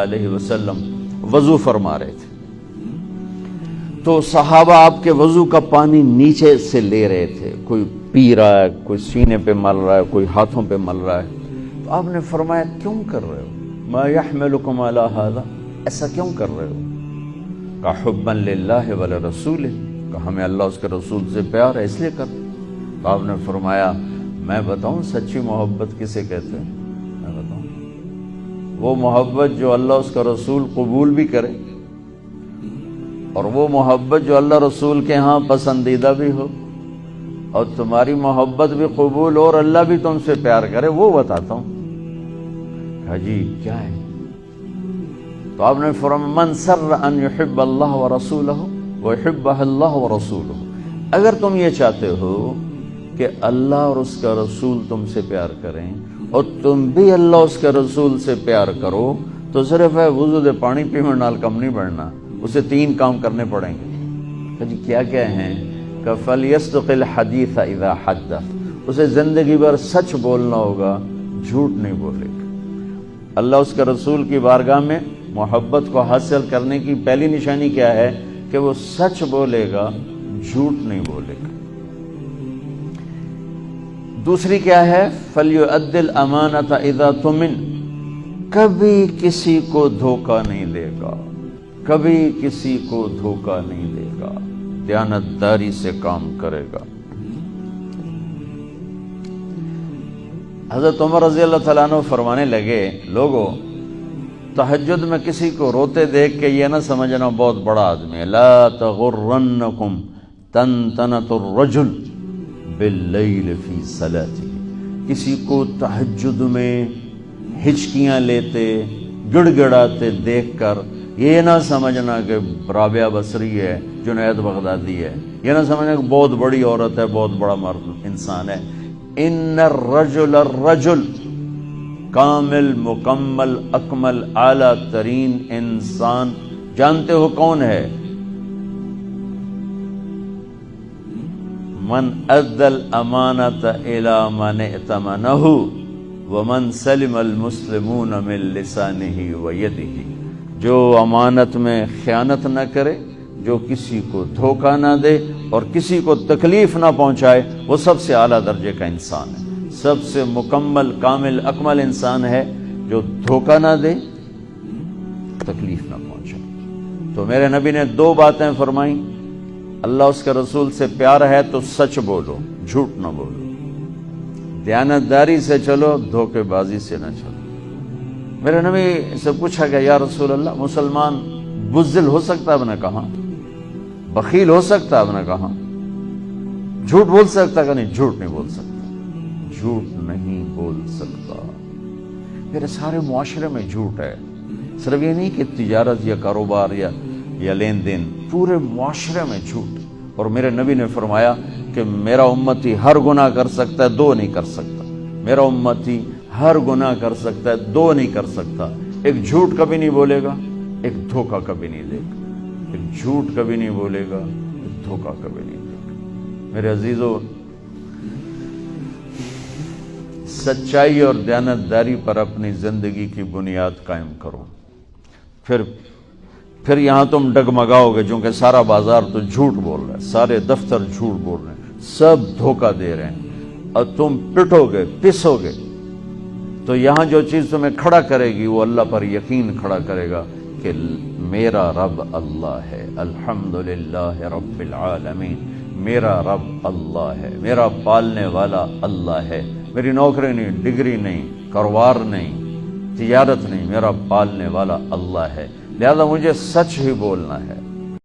علیہ وسلم وضو فرما رہے تھے تو صحابہ آپ کے وضو کا پانی نیچے سے لے رہے تھے، کوئی پی رہا ہے، کوئی سینے پہ مل رہا ہے، کوئی ہاتھوں پہ مل رہا ہے، تو آپ نے فرمایا کیوں کر رہے ہو؟ ما یحملکم علی ھذا، ایسا کیوں کر رہے ہو؟ کہ حبا للہ ولرسولہ، کہ ہمیں اللہ اس کے رسول سے پیار ہے اس لیے کر رہے۔ تو آپ نے فرمایا میں بتاؤں سچی محبت کسے کہتے ہیں؟ میں بتاؤں، وہ محبت جو اللہ اس کا رسول قبول بھی کرے، اور وہ محبت جو اللہ رسول کے ہاں پسندیدہ بھی ہو، اور تمہاری محبت بھی قبول ہو اور اللہ بھی تم سے پیار کرے، وہ بتاتا ہوں۔ کہا جی کیا ہے؟ تو آپ نے فرمایا من سر ان یحب اللہ ورسولہ ویحبہ اللہ ورسولہ، اگر تم یہ چاہتے ہو کہ اللہ اور اس کا رسول تم سے پیار کریں اور تم بھی اللہ اس کے رسول سے پیار کرو، تو صرف ہے وضو دے پانی پینے نال کم نہیں بڑھنا، اسے 3 کام کرنے پڑیں گے۔ جی کیا کیا ہیں؟ کہ فَلْيَصْدُقِ الْحَدِيثَ إِذَا حَدَّثَ، اسے زندگی بھر سچ بولنا ہوگا، جھوٹ نہیں بولے گا۔ اللہ اس کے رسول کی بارگاہ میں محبت کو حاصل کرنے کی پہلی نشانی کیا ہے؟ کہ وہ سچ بولے گا، جھوٹ نہیں بولے گا۔ دوسری کیا ہے؟ فَلْيُؤَدِّ الْأَمَانَةَ إِذَا تُؤْمِنَ، کبھی کسی کو دھوکہ نہیں دے گا، کبھی کسی کو دھوکہ نہیں دے گا، دیانتداری سے کام کرے گا۔ حضرت عمر رضی اللہ تعالیٰ عنہ فرمانے لگے لوگو تہجد میں کسی کو روتے دیکھ کے یہ نہ سمجھنا بہت بڑا آدمی ہے، لا تغرنکم تنتنۃ الرجل باللیل فی صلاتہ، کسی کو تہجد میں ہچکیاں لیتے گڑ گڑاتے دیکھ کر یہ نہ سمجھنا کہ رابعہ بصری ہے، جنید بغدادی ہے، یہ نہ سمجھنا کہ بہت بڑی عورت ہے، بہت بڑا مرد انسان ہے۔ ان الرجل کامل، مکمل، اکمل، اعلیٰ ترین انسان جانتے ہو کون ہے؟ من ادى الامانۃ الی من ائتمنہ ومن سلم المسلمون من لسانہ ویدہ، جو امانت میں خیانت نہ کرے، جو کسی کو دھوکہ نہ دے اور کسی کو تکلیف نہ پہنچائے، وہ سب سے اعلیٰ درجے کا انسان ہے، سب سے مکمل، کامل، اکمل انسان ہے جو دھوکہ نہ دے، تکلیف نہ پہنچائے۔ تو میرے نبی نے 2 باتیں فرمائیں، اللہ اس کے رسول سے پیار ہے تو سچ بولو، جھوٹ نہ بولو، دیانتداری سے چلو، دھوکے بازی سے نہ چلو۔ میرے نبی سے پوچھا گیا یا رسول اللہ مسلمان بزدل ہو سکتا ہے؟ آپ نے کہا بخیل ہو سکتا ہے؟ آپ نے کہا جھوٹ بول سکتا ہے؟ کہ نہیں، جھوٹ نہیں بول سکتا، جھوٹ نہیں بول سکتا۔ میرے سارے معاشرے میں جھوٹ ہے، صرف یہ نہیں کہ تجارت یا کاروبار یا لین دین، پورے معاشرے میں جھوٹ۔ اور میرے نبی نے فرمایا کہ میرا امتی ہر گناہ کر سکتا ہے، 2 نہیں کر سکتا، میرا امتی ہر گناہ کر سکتا ہے، 2 نہیں کر سکتا، ایک جھوٹ کبھی نہیں بولے گا، ایک دھوکہ کبھی نہیں دے گا، ایک جھوٹ کبھی نہیں بولے گا، ایک دھوکہ کبھی نہیں دے گا۔ میرے عزیزو، سچائی اور دیانتداری پر اپنی زندگی کی بنیاد قائم کرو، پھر یہاں تم ڈگمگاؤ گے، چونکہ سارا بازار تو جھوٹ بول رہا ہے، سارے دفتر جھوٹ بول رہے ہیں، سب دھوکہ دے رہے ہیں، اور تم پٹو گے، پسو گے، تو یہاں جو چیز تمہیں کھڑا کرے گی وہ اللہ پر یقین کھڑا کرے گا کہ میرا رب اللہ ہے، الحمدللہ رب العالمین، میرا رب اللہ ہے، میرا پالنے والا اللہ ہے، میری نوکری نہیں، ڈگری نہیں، کاروبار نہیں، تجارت نہیں، میرا پالنے والا اللہ ہے، لہذا مجھے سچ ہی بولنا ہے۔